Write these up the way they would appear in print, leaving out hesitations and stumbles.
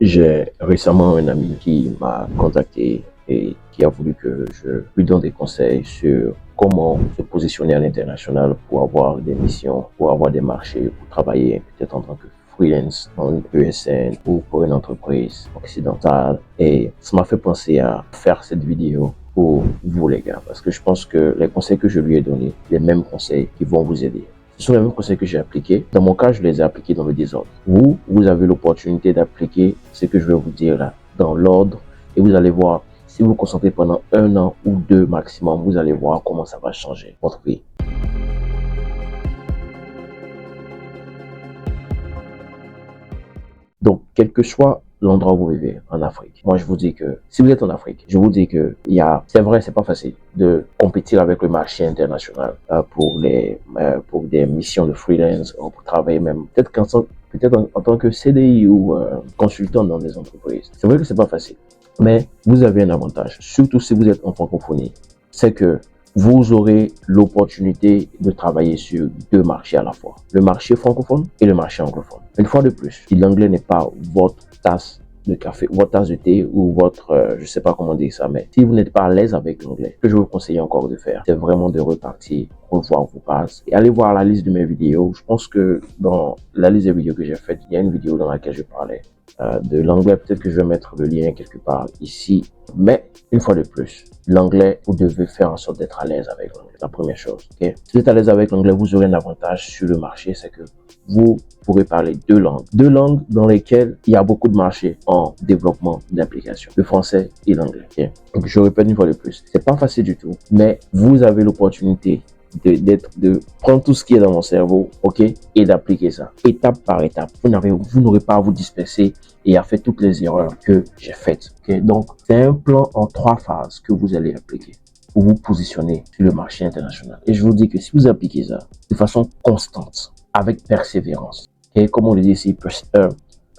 J'ai récemment un ami qui m'a contacté et qui a voulu que je lui donne des conseils sur comment se positionner à l'international pour avoir des missions, pour avoir des marchés, pour travailler peut-être en tant que freelance dans une ESN ou pour une entreprise occidentale. Et ça m'a fait penser à faire cette vidéo pour vous les gars, parce que je pense que les conseils que je lui ai donnés, les mêmes conseils qui vont vous aider. Ce sont les mêmes conseils que j'ai appliqués. Dans mon cas, je les ai appliqués dans le désordre. Vous avez l'opportunité d'appliquer ce que je vais vous dire là, dans l'ordre, et vous allez voir, si vous vous concentrez pendant 1 an ou 2 maximum, vous allez voir comment ça va changer votre vie. Donc, quel que soit l'endroit où vous vivez en Afrique, moi je vous dis que si vous êtes en Afrique, je vous dis que c'est vrai, c'est pas facile de compétir avec le marché international pour des missions de freelance ou pour travailler même peut-être en tant que CDI ou consultant dans des entreprises. C'est vrai que c'est pas facile, mais vous avez un avantage, surtout si vous êtes en francophonie, c'est que vous aurez l'opportunité de travailler sur 2 marchés à la fois, le marché francophone et le marché anglophone. Une fois de plus, si l'anglais n'est pas votre tasse de café, votre tasse de thé ou votre, je sais pas comment dire ça, mais si vous n'êtes pas à l'aise avec l'anglais, ce que je vous conseille encore de faire, c'est vraiment de repartir, revoir vos bases et aller voir la liste de mes vidéos. Je pense que dans la liste des vidéos que j'ai faites, il y a une vidéo dans laquelle je parlais de l'anglais. Peut-être que je vais mettre le lien quelque part ici. Mais une fois de plus, l'anglais, vous devez faire en sorte d'être à l'aise avec l'anglais. La première chose. Okay? Si vous êtes à l'aise avec l'anglais, vous aurez un avantage sur le marché, c'est que vous pourrez parler 2 langues. 2 langues dans lesquelles il y a beaucoup de marchés en développement d'applications. Le français et l'anglais. Okay? Donc, je répète une fois de plus. C'est pas facile du tout, mais vous avez l'opportunité de prendre tout ce qui est dans mon cerveau, ok, et d'appliquer ça étape par étape. Vous n'aurez pas à vous disperser et à faire toutes les erreurs que j'ai faites. Okay? Donc, c'est un plan en 3 phases que vous allez appliquer pour vous positionner sur le marché international. Et je vous dis que si vous appliquez ça de façon constante, avec persévérance, okay? Comme on le dit ici,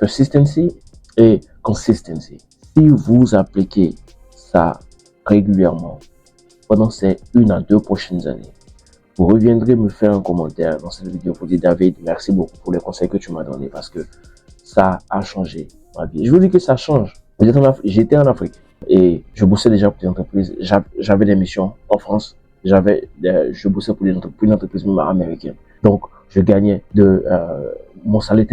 persistency et consistency. Si vous appliquez ça régulièrement pendant ces 1 à 2 prochaines années, vous reviendrez me faire un commentaire dans cette vidéo pour dire David, merci beaucoup pour les conseils que tu m'as donnés parce que ça a changé ma vie. Je vous dis que ça change. J'étais en Afrique et je bossais déjà pour des entreprises. J'avais des missions en France. Je bossais pour une entreprise même américaine. Donc, je gagnais mon salaire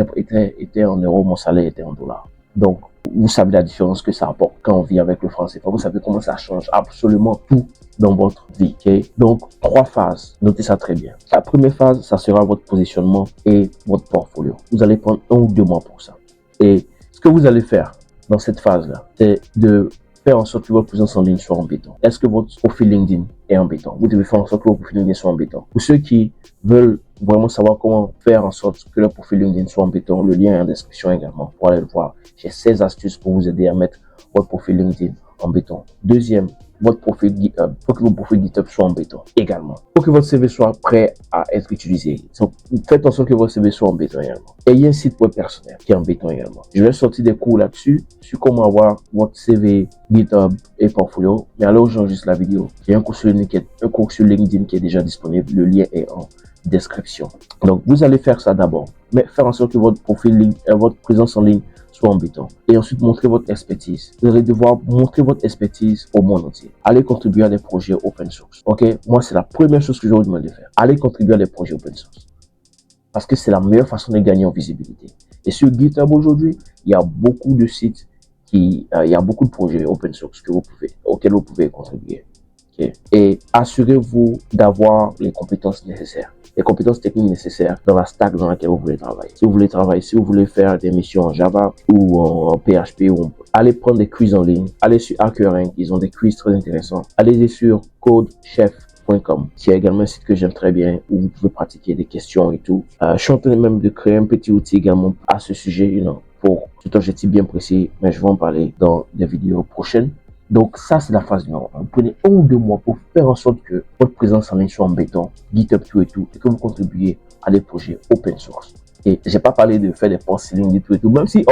était en euros, mon salaire était en dollars. Donc, vous savez la différence que ça apporte quand on vit avec le franc CFA. Vous savez comment ça change absolument tout dans votre vie. Okay? Donc, 3 phases. Notez ça très bien. La première phase, ça sera votre positionnement et votre portfolio. Vous allez prendre 1 ou 2 mois pour ça. Et ce que vous allez faire dans cette phase-là, c'est de faire en sorte que votre présence en ligne soit en béton. Est-ce que votre profil LinkedIn est en béton? Vous devez faire en sorte que votre profil LinkedIn soit en béton. Pour ceux qui veulent vraiment savoir comment faire en sorte que leur profil LinkedIn soit en béton, le lien est en description également pour aller le voir. J'ai 16 astuces pour vous aider à mettre votre profil LinkedIn en béton. Deuxième, votre profil GitHub. Il faut que votre profil GitHub soit en béton également. Il faut que votre CV soit prêt à être utilisé. Donc, faites en sorte que votre CV soit en béton également. Ayez un site web personnel qui est en béton également. Je vais sortir des cours là-dessus, sur comment avoir votre CV, GitHub et portfolio. Mais alors, j'enregistre la vidéo. J'ai un cours sur LinkedIn qui est déjà disponible. Le lien est en description. Donc, vous allez faire ça d'abord. Mais faire en sorte que votre profil, votre présence en ligne soit en béton. Et ensuite, montrer votre expertise. Vous allez devoir montrer votre expertise au monde entier. Allez contribuer à des projets open source. Ok? Moi, c'est la première chose que je vous demande de faire. Allez contribuer à des projets open source. Parce que c'est la meilleure façon de gagner en visibilité. Et sur GitHub aujourd'hui, il y a beaucoup de sites il y a beaucoup de projets open source auxquels vous pouvez contribuer. Okay? Et assurez-vous d'avoir les compétences nécessaires. Les compétences techniques nécessaires dans la stack dans laquelle vous voulez travailler. Si vous voulez faire des missions en Java ou en PHP, allez prendre des quiz en ligne. Allez sur HackerRank, ils ont des quiz très intéressants. Allez sur codechef.com, qui est également un site que j'aime très bien, où vous pouvez pratiquer des questions et tout. Je suis en train même de créer un petit outil également à ce sujet, pour cet objectif bien précis, mais je vais en parler dans des vidéos prochaines. Donc ça, c'est la phase numéro 1. Vous prenez 1 ou 2 mois pour faire en sorte que votre présence en ligne soit en béton, GitHub tout et tout, et que vous contribuez à des projets open source. Et j'ai pas parlé de faire des posts LinkedIn tout et tout, même si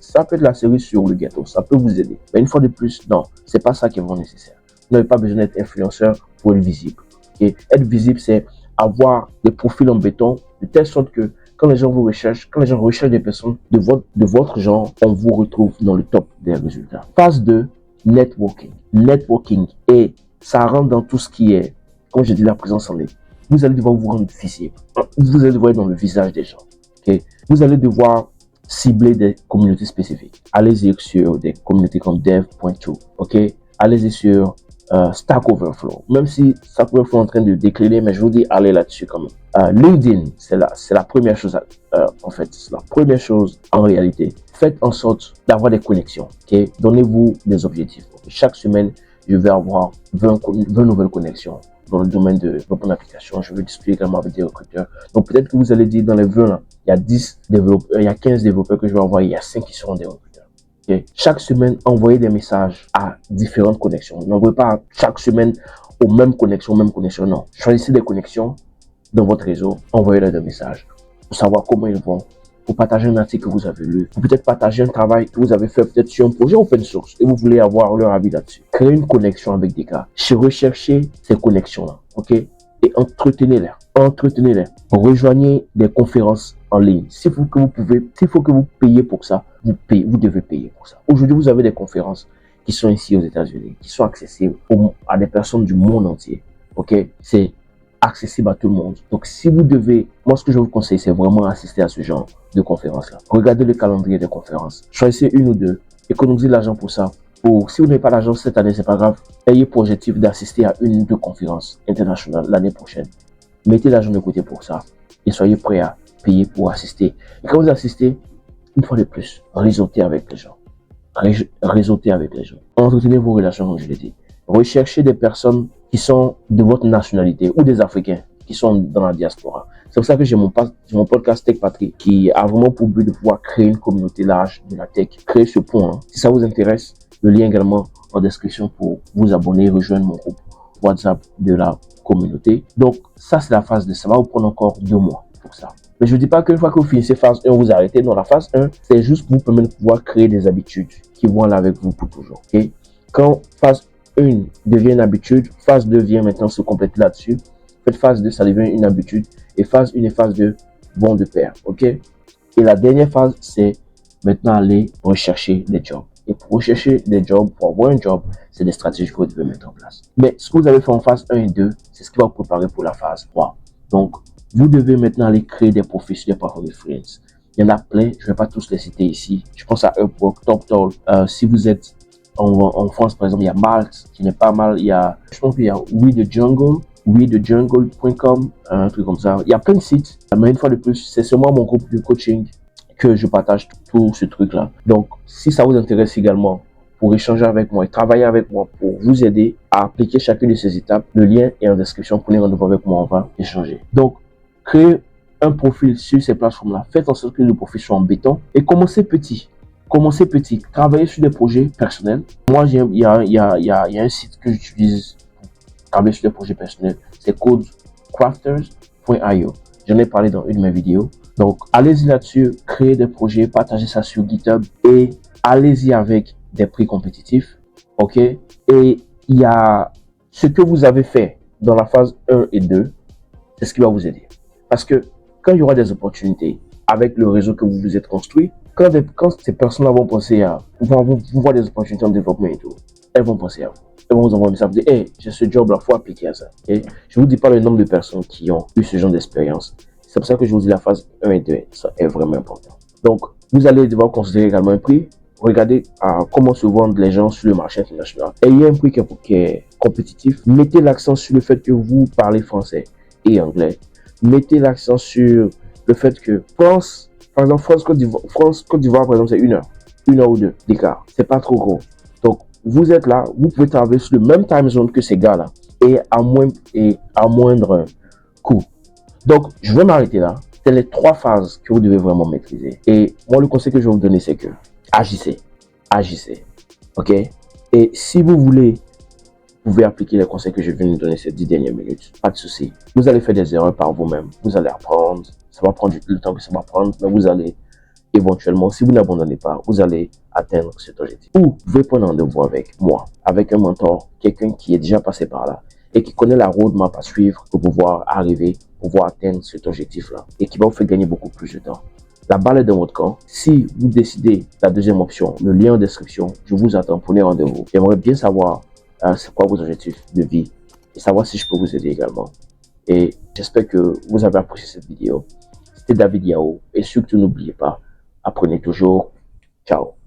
ça peut être la cerise sur le gâteau, ça peut vous aider. Mais une fois de plus, non, c'est pas ça qui est vraiment nécessaire. Vous n'avez pas besoin d'être influenceur pour être visible. Et être visible, c'est avoir des profils en béton de telle sorte que quand les gens vous recherchent, quand les gens recherchent des personnes de votre genre, on vous retrouve dans le top des résultats. Phase 2, networking. Networking, et ça rentre dans tout ce qui est, comme je dis, la présence en ligne. Vous allez devoir vous rendre visible. Vous allez devoir être dans le visage des gens. Okay? Vous allez devoir cibler des communautés spécifiques. Allez-y sur des communautés comme dev.to. Ok? Allez-y sur Stack Overflow. Même si Stack Overflow est en train de décliner, mais je vous dis, allez là-dessus quand même. LinkedIn, c'est la première chose, en fait, c'est la première chose en réalité. Faites en sorte d'avoir des connexions. Okay? Donnez-vous des objectifs. Okay? Chaque semaine, je vais avoir 20 nouvelles connexions dans le domaine de votre application. Je vais discuter également avec des recruteurs. Donc, peut-être que vous allez dire dans les 20 là, il y a 10 développeurs, il y a 15 développeurs que je vais envoyer, il y a 5 qui seront des recruteurs. Okay? Chaque semaine, envoyez des messages à différentes connexions. N'envoyez pas chaque semaine aux mêmes connexions, non. Choisissez des connexions dans votre réseau, envoyez-leur des messages pour savoir comment ils vont, pour partager un article que vous avez lu, pour peut-être partager un travail que vous avez fait peut-être sur un projet open source et vous voulez avoir leur avis là-dessus. Créez une connexion avec des gars. Recherchez ces connexions-là, ok? Et entretenez-les. Entretenez-les. Rejoignez des conférences en ligne. S'il faut que vous payiez pour ça, vous devez payer pour ça. Aujourd'hui, vous avez des conférences qui sont ici aux États-Unis, qui sont accessibles à des personnes du monde entier, ok? C'est accessible à tout le monde. Donc, si vous devez, moi, ce que je vous conseille, c'est vraiment assister à ce genre de conférences-là. Regardez le calendrier des conférences. Choisissez une ou deux. Économisez l'argent pour ça. Si vous n'avez pas l'argent cette année, c'est pas grave. Ayez pour objectif d'assister à une ou deux conférences internationales l'année prochaine. Mettez l'argent de côté pour ça. Et soyez prêts à payer pour assister. Et quand vous assistez, une fois de plus, réseautez avec les gens. Réseautez avec les gens. Entretenez vos relations, comme je l'ai dit. Recherchez des personnes qui sont de votre nationalité ou des Africains qui sont dans la diaspora. C'est pour ça que j'ai mon podcast Tech Patrie qui a vraiment pour but de pouvoir créer une communauté large de la tech. Créer ce pont. Hein. Si ça vous intéresse, le lien également en description pour vous abonner, rejoindre mon groupe WhatsApp de la communauté. Donc ça, c'est la phase 2. Ça va vous prendre encore 2 mois pour ça. Mais je ne dis pas qu'une fois que vous finissez phase 1, vous arrêtez. Non, la phase 1, c'est juste pour vous permettre de pouvoir créer des habitudes qui vont aller avec vous pour toujours. Okay? Quand phase 1 devient une habitude, phase 2 vient maintenant se compléter là-dessus. Faites phase 2, ça devient une habitude. Et phase 1 et phase 2 vont de pair. Ok? Et la dernière phase, c'est maintenant aller rechercher des jobs. Et pour rechercher des jobs, pour avoir un job, c'est des stratégies que vous devez mettre en place. Mais ce que vous avez fait en phase 1 et 2, c'est ce qui va vous préparer pour la phase 3. Donc, vous devez maintenant aller créer des profils sur des plateformes de freelance. Il y en a plein, je ne vais pas tous les citer ici. Je pense à Upwork, TopTal. Si vous êtes en France, par exemple, il y a Malte, qui n'est pas mal. Je pense qu'il y a WeTheJungle.com, un truc comme ça. Il y a plein de sites. Mais une fois de plus, c'est seulement mon groupe de coaching que je partage tout ce truc-là. Donc, si ça vous intéresse également, pour échanger avec moi et travailler avec moi pour vous aider à appliquer chacune de ces étapes, le lien est en description. Prenez rendez-vous avec moi, on va échanger. Donc, créez un profil sur ces plateformes-là. Faites en sorte que le profil soit en béton et commencez petit. Commencez petit. Travaillez sur des projets personnels. Moi, il y a un site que j'utilise pour travailler sur des projets personnels. C'est codecrafters.io. J'en ai parlé dans une de mes vidéos. Donc, allez-y là-dessus, créez des projets, partagez ça sur GitHub et allez-y avec des prix compétitifs. OK? Et il y a ce que vous avez fait dans la phase 1 et 2, c'est ce qui va vous aider. Parce que quand il y aura des opportunités avec le réseau que vous vous êtes construit, quand ces personnes-là vont penser à vous voir des opportunités en développement et tout, elles vont penser à vous. Elles vont vous envoyer un message, vous dire, hey, j'ai ce job-là, il faut appliquer à ça. Et je ne vous dis pas le nombre de personnes qui ont eu ce genre d'expérience. C'est pour ça que je vous dis la phase 1 et 2, ça est vraiment important. Donc, vous allez devoir considérer également un prix. Regardez comment se vendent les gens sur le marché international. Ayez un prix qui est compétitif. Mettez l'accent sur le fait que vous parlez français et anglais. Mettez l'accent sur le fait que France, par exemple, France-Côte d'Ivoire, par exemple, c'est 1 heure ou 2 d'écart. C'est pas trop gros. Donc, vous êtes là, vous pouvez travailler sur le même time zone que ces gars-là et à moindre coût. Donc, je vais m'arrêter là. C'est les 3 phases que vous devez vraiment maîtriser. Et moi, le conseil que je vais vous donner, c'est que agissez. OK? Et si vous voulez, vous pouvez appliquer les conseils que je viens de vous donner ces 10 dernières minutes. Pas de souci. Vous allez faire des erreurs par vous-même. Vous allez apprendre. Ça va prendre le temps que ça va prendre, mais vous allez éventuellement, si vous n'abandonnez pas, vous allez atteindre cet objectif. Ou vous pouvez prendre rendez-vous avec moi, avec un mentor, quelqu'un qui est déjà passé par là et qui connaît la roadmap à suivre pour pouvoir arriver pouvoir atteindre cet objectif-là et qui va vous faire gagner beaucoup plus de temps. La balle est dans votre camp. Si vous décidez la deuxième option, le lien en description, je vous attends, prenez rendez-vous. J'aimerais bien savoir c'est quoi vos objectifs de vie et savoir si je peux vous aider également. Et j'espère que vous avez apprécié cette vidéo. C'était David Yao et surtout n'oubliez pas, apprenez toujours. Ciao.